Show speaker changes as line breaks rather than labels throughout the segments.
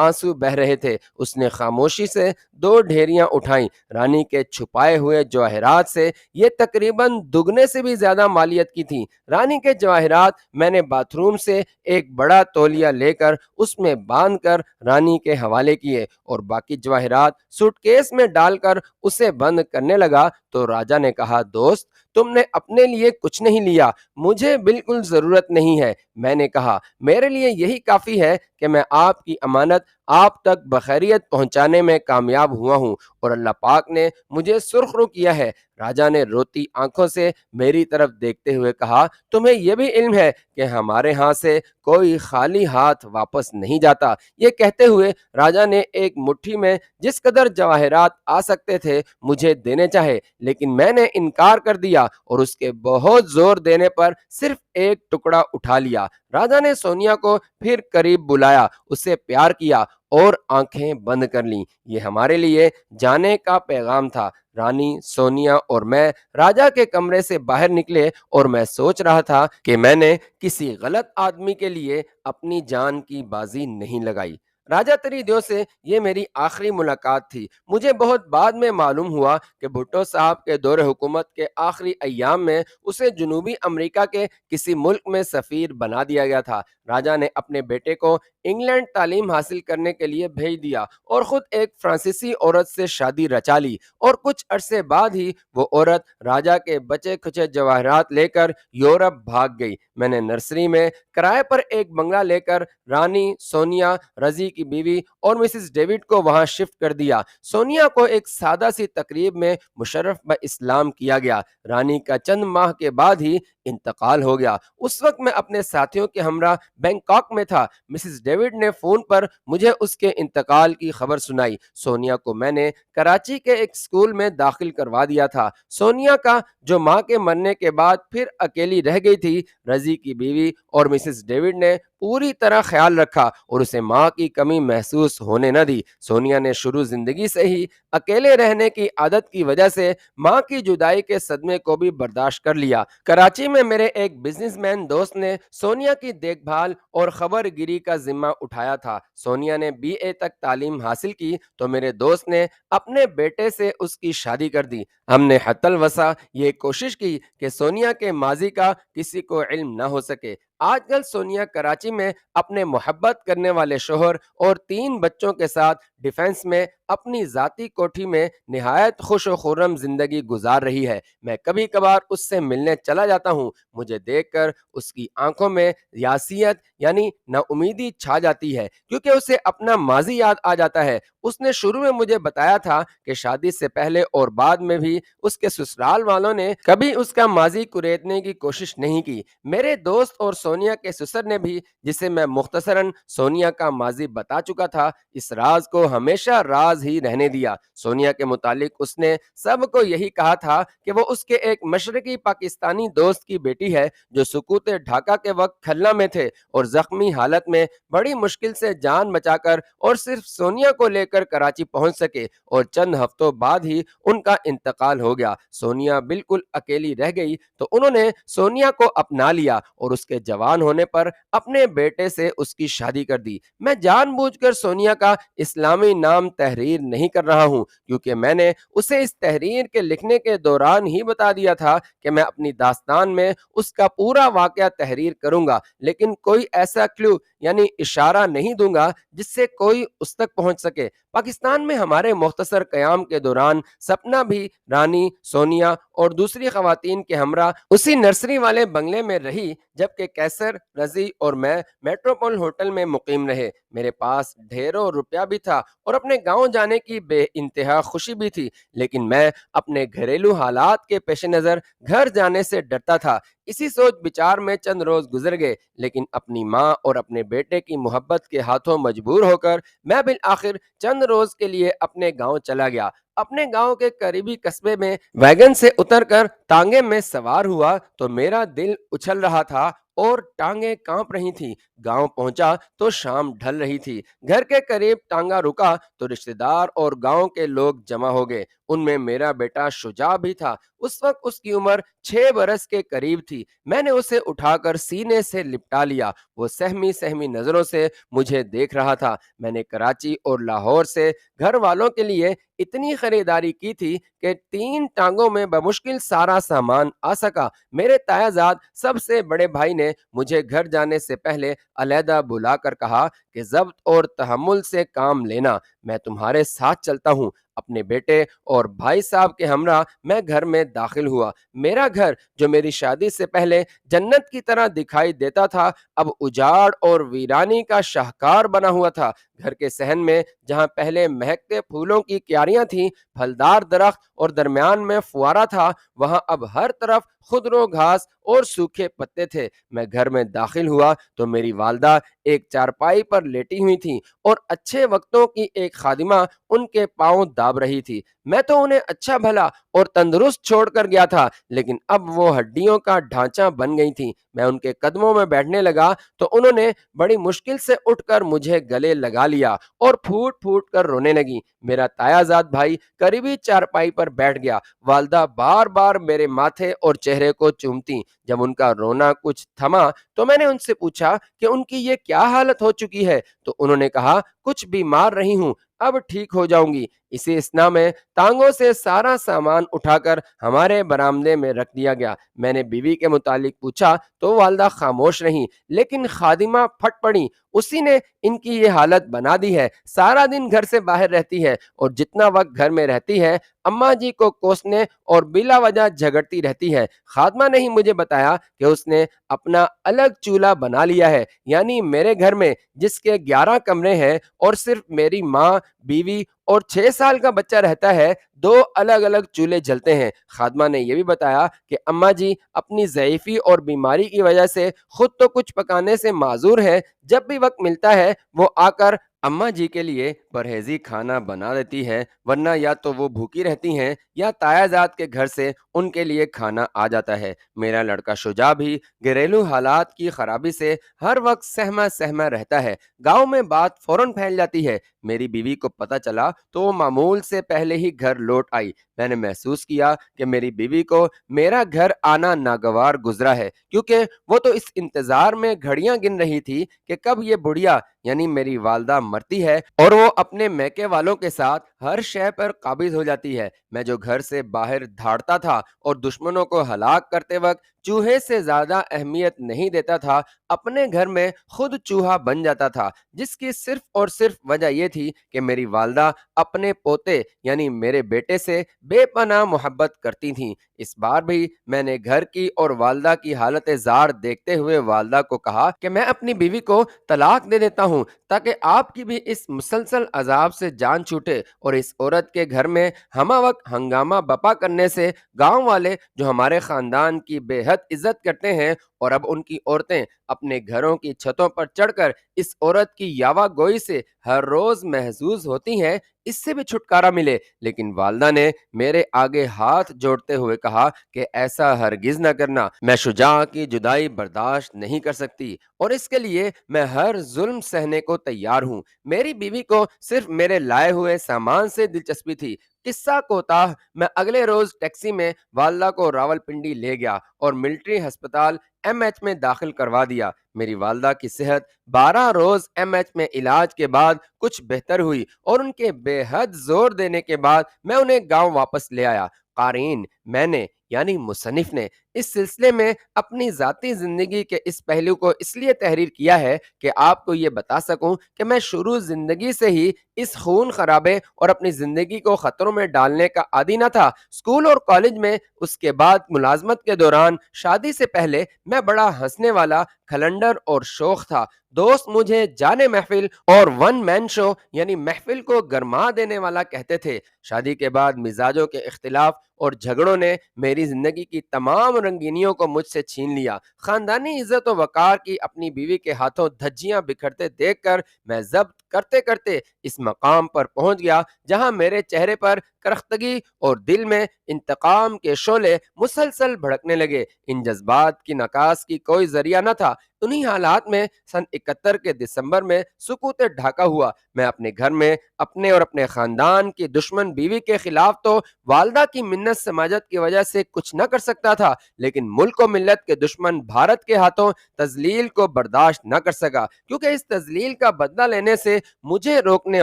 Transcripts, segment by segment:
آنسو بہ رہے تھے۔ اس نے خاموشی سے 2 ڈھیریاں اٹھائیں۔ رانی کے چھپائے ہوئے جواہرات سے یہ تقریباً دگنے سے بھی زیادہ مالیت کی تھیں۔ رانی کے جواہرات میں نے باتھ روم سے ایک بڑا تولیہ لے کر اس میں باندھ کر رانی کے حوالے کیے اور باقی جواہرات سوٹ کیس میں ڈال کر اسے بند کرنے لگا تو راجا نے کہا، دوست، تم نے اپنے لیے کچھ نہیں لیا، مجھے بالکل ضرورت نہیں ہے۔ میں نے کہا، میرے لیے یہی کافی ہے کہ میں آپ کی امانت آپ تک بخیریت پہنچانے میں کامیاب ہوا ہوں اور اللہ پاک نے مجھے سرخ رو کیا ہے۔ راجا نے روتی آنکھوں سے میری طرف دیکھتے ہوئے کہا، تمہیں یہ بھی علم ہے کہ ہمارے ہاں سے کوئی خالی ہاتھ واپس نہیں جاتا۔ یہ کہتے ہوئے راجا نے ایک مٹھی میں جس قدر جواہرات آ سکتے تھے مجھے دینے چاہے، لیکن میں نے انکار کر دیا اور اس کے بہت زور دینے پر صرف ایک ٹکڑا اٹھا لیا۔ راجا نے سونیا کو پھر قریب بلایا، اسے پیار کیا اور آنکھیں بند کر لیں۔ یہ ہمارے لیے جانے کا پیغام تھا۔ رانی، سونیا اور میں راجا کے کمرے سے باہر نکلے اور میں سوچ رہا تھا کہ میں نے کسی غلط آدمی کے لیے اپنی جان کی بازی نہیں لگائی۔ راجا تریدیو سے یہ میری آخری ملاقات تھی۔ مجھے بہت بعد میں معلوم ہوا کہ بھٹو صاحب کے دور حکومت کے آخری ایام میں اسے جنوبی امریکہ کے کسی ملک میں سفیر بنا دیا گیا تھا۔ راجا نے اپنے بیٹے کو انگلینڈ تعلیم حاصل کرنے کے لیے بھیج دیا اور خود ایک فرانسیسی عورت سے شادی رچا لی اور کچھ عرصے بعد ہی وہ عورت راجا کے بچے کھچے جواہرات لے کر یورپ بھاگ گئی۔ میں نے نرسری میں کرائے پر ایک بنگلہ لے کر رانی، سونیا، رضی کی بیوی اور مسز ڈیوڈ کو وہاں شفٹ کر دیا۔ سونیا کو ایک سادہ سی تقریب میں مشرف اسلام کیا گیا۔ رانی کا چند ماہ کے بعد ہی انتقال ہو گیا۔ اس وقت میں اپنے ساتھیوں کے ہمراہ بینکاک میں تھا۔ مسز ڈیوڈ نے فون پر مجھے اس کے انتقال کی خبر سنائی۔ سونیا کو میں نے کراچی کے ایک اسکول میں داخل کروا دیا تھا۔ سونیا کا، جو ماں کے مرنے کے بعد پھر اکیلی رہ گئی تھی، رضی کی بیوی اور مسز ڈیوڈ نے پوری طرح خیال رکھا اور اسے ماں کی کمی محسوس ہونے نہ دی۔ سونیا نے شروع زندگی سے ہی اکیلے رہنے کی عادت کی وجہ سے ماں کی جدائی کے صدمے کو بھی برداشت کر لیا۔ کراچی میں میرے ایک بزنس مین دوست نے سونیا کی دیکھ بھال اور خبر گیری کا ذمہ اٹھایا تھا۔ سونیا نے BA تک تعلیم حاصل کی تو میرے دوست نے اپنے بیٹے سے اس کی شادی کر دی۔ ہم نے حتی الوسع یہ کوشش کی کہ سونیا کے ماضی کا کسی کو علم نہ ہو سکے۔ آج کل سونیا کراچی میں اپنے محبت کرنے والے شوہر اور 3 بچوں کے ساتھ ڈیفنس میں اپنی ذاتی کوٹھی میں نہایت خوش و خرم زندگی گزار رہی ہے۔ میں کبھی کبھار اس سے ملنے چلا جاتا ہوں۔ مجھے دیکھ کر اس کی آنکھوں میں یاسیت یعنی نا امیدی چھا جاتی ہے، کیونکہ اسے اپنا ماضی یاد آ جاتا ہے۔ اس نے شروع میں مجھے بتایا تھا کہ شادی سے پہلے اور بعد میں بھی اس کے سسرال والوں نے کبھی اس کا ماضی کریدنے کی کوشش نہیں کی۔ میرے دوست اور سونیا کے سسر نے بھی، جسے میں مختصراً سونیا کا ماضی بتا چکا تھا، اس راز کو ہمیشہ راز ہی رہنے دیا۔ سونیا کے متعلق اس نے سب کو یہی کہا تھا کہ وہ اس کے ایک مشرقی پاکستانی دوست کی بیٹی ہے جو سقوط ڈھاکہ کے وقت کھلنا میں تھے اور زخمی حالت میں بڑی مشکل سے جان بچا کر اور صرف سونیا کو لے کر کراچی پہنچ سکے اور چند ہفتوں بعد ہی ان کا انتقال ہو گیا۔ سونیا بالکل اکیلی رہ گئی تو انہوں نے سونیا کو اپنا لیا اور اس کے جوان ہونے پر اپنے بیٹے سے اس کی شادی کر دی۔ میں جان بوجھ کر سونیا کا اسلامی نام تحریر نہیں کر رہا ہوں، کیونکہ میں نے اسے اس تحریر کے لکھنے کے دوران ہی بتا دیا تھا کہ میں اپنی داستان میں اس کا پورا واقعہ تحریر کروں گا، لیکن کوئی ایسا کلو یعنی اشارہ نہیں دوں گا جس سے کوئی اس تک پہنچ سکے۔ پاکستان میں ہمارے مختصر قیام کے دوران سپنا بھی رانی، سونیا اور دوسری خواتین کے ہمراہ اسی نرسری والے بنگلے میں رہی، جبکہ کیسر، رضی اور میں میٹروپول ہوٹل میں مقیم رہے۔ میرے پاس ڈھیروں روپیہ بھی تھا اور اپنے گاؤں جانے کی بے انتہا خوشی بھی تھی، لیکن میں اپنے گھریلو حالات کے پیش نظر گھر جانے سے ڈرتا تھا۔ اسی سوچ بچار میں چند روز گزر گئے، لیکن اپنی ماں اور اپنے بیٹے کی محبت کے ہاتھوں مجبور ہو کر میں بالآخر چند روز کے لیے اپنے گاؤں چلا گیا۔ اپنے گاؤں کے قریبی قصبے میں ویگن سے اتر کر تانگے میں سوار ہوا تو میرا دل اچھل رہا تھا اور ٹانگیں کانپ رہی تھیں۔ گاؤں پہنچا تو شام ڈھل رہی تھی۔ گھر کے قریب ٹانگا رکا تو رشتہ دار اور گاؤں کے لوگ جمع ہو گئے۔ ان میں میرا بیٹا شجاع بھی تھا۔ اس وقت اس کی عمر 6 برس کے قریب تھی۔ میں نے اسے اٹھا کر سینے سے لپٹا لیا۔ وہ سہمی سہمی نظروں سے مجھے دیکھ رہا تھا۔ میں نے کراچی اور لاہور سے گھر والوں کے لیے اتنی خریداری کی تھی کہ 3 ٹانگوں میں بمشکل سارا سامان آ سکا۔ میرے تایا زاد سب سے بڑے بھائی نے مجھے گھر جانے سے پہلے علیحدہ بلا کر کہا کہ ضبط اور تحمل سے کام لینا، میں تمہارے ساتھ چلتا ہوں۔ اپنے بیٹے اور بھائی صاحب کے ہمراہ میں گھر میں داخل ہوا۔ میرا گھر جو میری شادی سے پہلے جنت کی طرح دکھائی دیتا تھا، اب اجاڑ اور ویرانی کا شاہکار بنا ہوا تھا۔ گھر کے صحن میں جہاں پہلے مہکتے پھولوں کی کیاریاں تھیں، پھلدار درخت اور درمیان میں فوارہ تھا، وہاں اب ہر طرف خضرو گھاس اور سوکھے پتے تھے۔ میں گھر میں داخل ہوا تو میری والدہ ایک چارپائی پر لیٹی ہوئی تھیں اور اچھے وقتوں کی ایک خادمہ ان کے پاؤں داب رہی تھی۔ میں تو انہیں اچھا بھلا اور تندرست چھوڑ کر گیا تھا، لیکن اب وہ ہڈیوں کا ڈھانچہ بن گئی تھیں۔ میں ان کے قدموں میں بیٹھنے لگا تو انہوں نے بڑی مشکل سے اٹھ کر مجھے گلے لگا لیا اور پھوٹ پھوٹ کر رونے لگی۔ میرا تایا زاد بھائی قریبی چارپائی پر بیٹھ گیا۔ والدہ بار بار میرے ماتھے اور چہرے کو چومتی۔ جب ان کا رونا کچھ تھما تو میں نے ان سے پوچھا کہ ان کی یہ کیا حالت ہو چکی ہے، تو انہوں نے کہا کچھ بیمار رہی ہوں، اب ٹھیک ہو جاؤں گی۔ اسی اثنا میں ٹانگوں سے سارا سامان اٹھا کر ہمارے برآمدے میں رکھ دیا گیا۔ میں نے بیوی کے متعلق پوچھا تو والدہ خاموش رہیں، لیکن خادمہ پھٹ پڑی، اسی نے ان کی یہ حالت بنا دی ہے۔ سارا دن گھر سے باہر رہتی ہے اور جتنا وقت گھر میں رہتی ہے اماں جی کو کوسنے اور بلا وجہ جھگڑتی رہتی ہے۔ خادمہ نے ہی مجھے بتایا کہ اس نے اپنا الگ چولہا بنا لیا ہے، یعنی میرے گھر میں جس کے 11 کمرے ہیں اور صرف میری ماں، بیوی اور 6 سال کا بچہ رہتا ہے، 2 الگ الگ چولہے جلتے ہیں۔ خادمہ نے یہ بھی بتایا کہ اماں جی اپنی ضعیفی اور بیماری کی وجہ سے خود تو کچھ پکانے سے معذور ہے، جب بھی وقت ملتا ہے وہ آ کر اماں جی کے لیے پرہیزی کھانا بنا دیتی ہے، ورنہ یا تو وہ بھوکی رہتی ہیں یا تایا زاد کے گھر سے ان کے لیے کھانا آ جاتا ہے۔ میرا لڑکا شجاع بھی گھریلو حالات کی خرابی سے ہر وقت سہما سہما رہتا ہے۔ گاؤں میں بات فوراً پھیل جاتی ہے۔ میری بیوی کو پتہ چلا تو وہ معمول سے پہلے ہی گھر لوٹ آئی۔ میں نے محسوس کیا کہ میری بیوی کو میرا گھر آنا ناگوار گزرا ہے، کیونکہ وہ تو اس انتظار میں گھڑیاں گن رہی تھی کہ کب یہ بڑھیا یعنی میری والدہ مرتی ہے اور وہ اپنے میکے والوں کے ساتھ ہر شے پر قابض ہو جاتی ہے۔ میں جو گھر سے باہر دھاڑتا تھا اور دشمنوں کو ہلاک کرتے وقت چوہے سے زیادہ اہمیت نہیں دیتا تھا، اپنے گھر میں خود چوہا بن جاتا تھا، جس کی صرف اور صرف وجہ یہ تھی کہ میری والدہ اپنے پوتے یعنی میرے بیٹے سے بے پناہ محبت کرتی تھیں۔ اس بار بھی میں نے گھر کی اور والدہ کی حالت زار دیکھتے ہوئے والدہ کو کہا کہ میں اپنی بیوی کو طلاق دے دیتا ہوں تاکہ آپ کی بھی اس مسلسل عذاب سے جان چھوٹے، اور اس عورت کے گھر میں ہمہ وقت ہنگامہ بپا کرنے سے گاؤں والے جو ہمارے خاندان کی بے حد عزت کرتے ہیں، اور اب ان کی عورتیں اپنے گھروں کی چھتوں پر چڑھ کر اس عورت کی یاوہ گوئی سے ہر روز محظوظ ہوتی ہیں، اس سے بھی چھٹکارا ملے۔ لیکن والدہ نے میرے آگے ہاتھ جوڑتے ہوئے کہا کہ ایسا ہرگز نہ کرنا، میں شجاع کی جدائی برداشت نہیں کر سکتی اور اس کے لیے میں ہر ظلم سہنے کو تیار ہوں۔ میری بیوی کو صرف میرے لائے ہوئے سامان سے دلچسپی تھی۔ قصہ کوتاہ، میں اگلے روز ٹیکسی میں والدہ کو راولپنڈی لے گیا اور ملٹری ہسپتال ایم ایچ میں داخل کروا دیا۔ میری والدہ کی صحت 12 روز ایم ایچ میں علاج کے بعد کچھ بہتر ہوئی اور ان کے بے حد زور دینے کے بعد میں انہیں گاؤں واپس لے آیا۔ قارئین، میں نے یعنی مصنف نے اس سلسلے میں اپنی ذاتی زندگی کے اس پہلو کو اس لیے تحریر کیا ہے کہ آپ کو یہ بتا سکوں کہ میں شروع زندگی سے ہی اس خون خرابے اور اپنی زندگی کو خطروں میں ڈالنے کا عادی نہ تھا۔ اسکول اور کالج میں، اس کے بعد ملازمت کے دوران، شادی سے پہلے میں بڑا ہنسنے والا، کھلنڈر اور شوخ تھا۔ دوست مجھے جانے محفل اور ون مین شو یعنی محفل کو گرما دینے والا کہتے تھے۔ شادی کے بعد مزاجوں کے اختلاف اور جھگڑوں نے میری زندگی کی تمام رنگینیوں کو مجھ سے چھین لیا۔ خاندانی عزت و وقار کی اپنی بیوی کے ہاتھوں دھجیاں بکھرتے دیکھ کر میں ضبط کرتے کرتے اس مقام پر پہنچ گیا جہاں میرے چہرے پر کرختگی اور دل میں انتقام کے شعلے مسلسل بھڑکنے لگے۔ ان جذبات کی نکاس کی کوئی ذریعہ نہ تھا۔ انہی حالات میں سن 71 کے دسمبر میں سکوت ڈھاکہ ہوا۔ میں اپنے گھر میں اپنے اور اپنے خاندان کی دشمن بیوی کے خلاف تو والدہ کی منت سماجت کی وجہ سے کچھ نہ کر سکتا تھا، لیکن ملک و ملت کے دشمن بھارت کے ہاتھوں تذلیل کو برداشت نہ کر سکا، کیونکہ اس تذلیل کا بدلہ لینے سے مجھے روکنے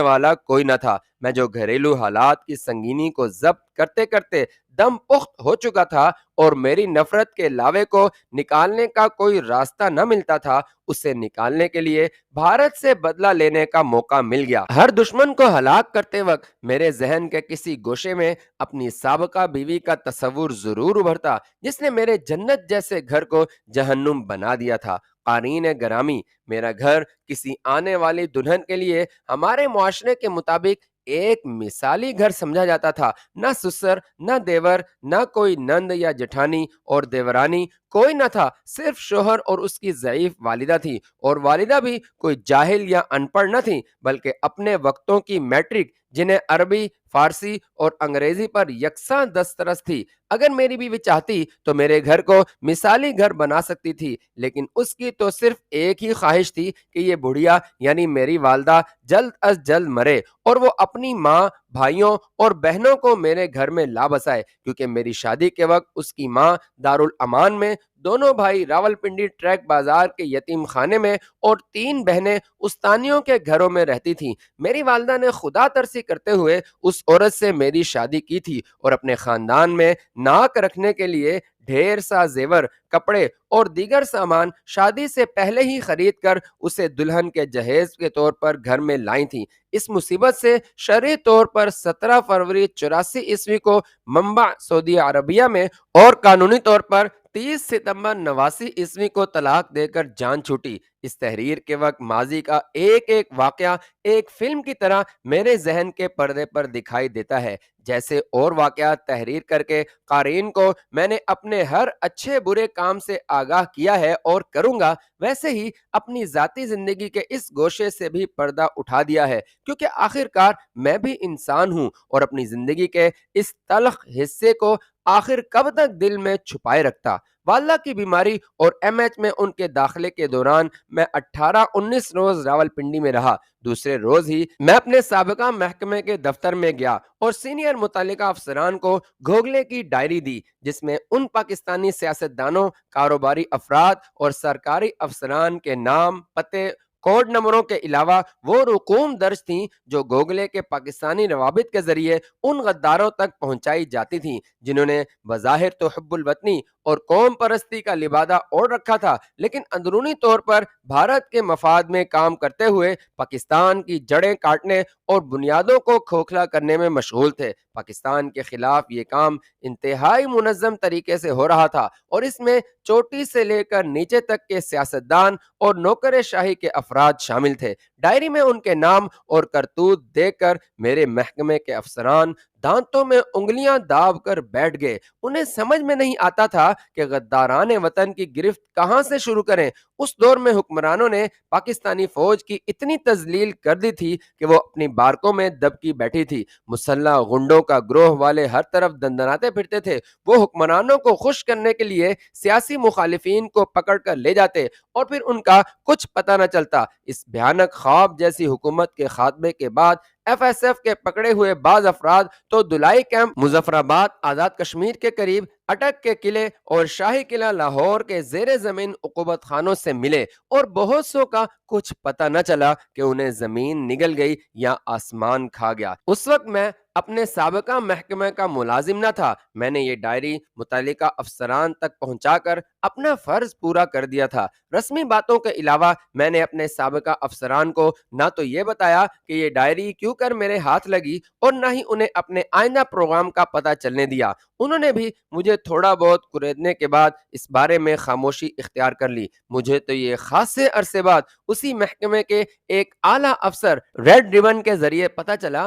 والا کوئی نہ تھا۔ میں جو گھریلو حالات کی سنگینی کو ضبط کرتے کرتے دم پخت ہو چکا تھا اور میری نفرت کے لاوے کو نکالنے کا کوئی راستہ نہ ملتا تھا، اسے نکالنے کے لیے بھارت سے بدلہ لینے کا موقع مل گیا۔ ہر دشمن کو ہلاک کرتے وقت میرے ذہن کے کسی گوشے میں اپنی سابقہ بیوی کا تصور ضرور ابھرتا، جس نے میرے جنت جیسے گھر کو جہنم بنا دیا تھا۔ قارئین گرامی، میرا گھر کسی آنے والی دلہن کے لیے ہمارے معاشرے کے مطابق ایک مثالی گھر سمجھا جاتا تھا۔ نہ سسر، نہ دیور، نہ کوئی نند یا جٹھانی اور دیورانی کوئی نہ تھا، صرف شوہر اور اس کی ضعیف والدہ تھی، اور والدہ بھی کوئی جاہل یا ان پڑھ نہ تھی، بلکہ اپنے وقتوں کی میٹرک جنہیں عربی، فارسی اور انگریزی پر یکساں دسترس تھی۔ اگر میری بیوی چاہتی تو میرے گھر کو مثالی گھر بنا سکتی تھی، لیکن اس کی تو صرف ایک ہی خواہش تھی کہ یہ بڑھیا یعنی میری والدہ جلد از جلد مرے اور وہ اپنی ماں، بھائیوں اور بہنوں کو میرے گھر میں لا بسائے، کیونکہ میری شادی کے وقت اس کی ماں دارالامان میں، دونوں بھائی راولپنڈی ٹریک بازار کے یتیم خانے میں اور 3 بہنیں استانیوں کے گھروں میں رہتی تھیں۔ میری والدہ نے خدا ترسی کرتے ہوئے اس عورت سے میری شادی کی تھی اور اپنے خاندان میں ناک رکھنے کے لیے ڈھیر سا زیور، کپڑے اور دیگر سامان شادی سے پہلے ہی خرید کر اسے دلہن کے جہیز کے طور پر گھر میں لائی تھیں۔ اس مصیبت سے شرعی طور پر 17 فروری 84 عیسوی کو منبع سعودی عربیہ میں اور قانونی طور پر 30 ستمبر 89 عیسوی کو طلاق دے کر جان چھوٹی۔ اس تحریر کے وقت ماضی کا ایک ایک واقعہ ایک فلم کی طرح میرے ذہن کے پردے پر دکھائی دیتا ہے۔ جیسے اور واقعات تحریر کر کے قارئین کو میں نے اپنے ہر اچھے برے کام سے آگاہ کیا ہے اور کروں گا، ویسے ہی اپنی ذاتی زندگی کے اس گوشے سے بھی پردہ اٹھا دیا ہے، کیونکہ آخرکار میں بھی انسان ہوں اور اپنی زندگی کے اس تلخ حصے کو آخر کب تک دل میں چھپائے رکھتا۔ والدہ کی بیماری اور ایم ایچ میں ان کے داخلے کے دوران میں 18-19 روز راولپنڈی میں رہا۔ دوسرے روز ہی میں اپنے سابقہ محکمے کے دفتر میں گیا اور سینئر متعلقہ افسران کو گھوگلے کی ڈائری دی، جس میں ان پاکستانی سیاستدانوں، کاروباری افراد اور سرکاری افسران کے نام، پتے، کوڈ نمبروں کے علاوہ وہ رقوم درج تھیں جو گوگلے کے پاکستانی روابط کے ذریعے ان غداروں تک پہنچائی جاتی تھیں، جنہوں نے بظاہر تو حب الوطنی اور قوم پرستی کا لبادہ اوڑھ رکھا تھا، لیکن اندرونی طور پر بھارت کے مفاد میں کام کرتے ہوئے پاکستان کی جڑیں کاٹنے اور بنیادوں کو کھوکھلا کرنے میں مشغول تھے۔ پاکستان کے خلاف یہ کام انتہائی منظم طریقے سے ہو رہا تھا اور اس میں چوٹی سے لے کر نیچے تک کے سیاستدان اور نوکر شاہی کے افراد شامل تھے۔ ڈائری میں ان کے نام اور کرتوت دیکھ کر میرے محکمے کے افسران دانتوں میں انگلیاں داب کر بیٹھ گئے۔ انہیں سمجھ میں نہیں آتا تھا کہ غداران وطن کی گرفت کہاں سے شروع کریں۔ اس دور میں حکمرانوں نے پاکستانی فوج کی اتنی تذلیل کر دی تھی کہ وہ اپنی بارکوں میں دب کی بیٹھی تھی۔ مسلح غنڈوں کا گروہ والے ہر طرف دندناتے پھرتے تھے۔ وہ حکمرانوں کو خوش کرنے کے لیے سیاسی مخالفین کو پکڑ کر لے جاتے اور پھر ان کا کچھ پتہ نہ چلتا۔ اس بھیانک خواب جیسی حکومت کے خاتمے کے بعد ایف ایس ایف کے پکڑے ہوئے بعض افراد تو دلائی کیمپ مظفر آباد آزاد کشمیر کے قریب، اٹک کے قلعے اور شاہی قلعہ لاہور کے زیر زمین عقوبت خانوں سے ملے، اور بہت سو کا کچھ پتہ نہ چلا کہ انہیں زمین نگل گئی یا آسمان کھا گیا۔ اس وقت میں اپنے سابقہ محکمہ کا ملازم نہ تھا۔ میں نے یہ ڈائری متعلقہ افسران تک پہنچا کر اپنا فرض پورا کر دیا تھا۔ رسمی باتوں کے علاوہ میں نے اپنے سابقہ افسران کو نہ تو یہ بتایا کہ یہ ڈائری کیوں کر میرے ہاتھ لگی اور نہ ہی انہیں اپنے آئندہ پروگرام کا پتہ چلنے دیا۔ انہوں نے بھی مجھے تھوڑا بہت کریدنے کے بعد اس بارے میں خاموشی اختیار کر لی۔ مجھے تو یہ خاصے عرصے بعد اسی محکمے کے ایک اعلیٰ افسر ریڈ ریبن کے ذریعے پتہ چلا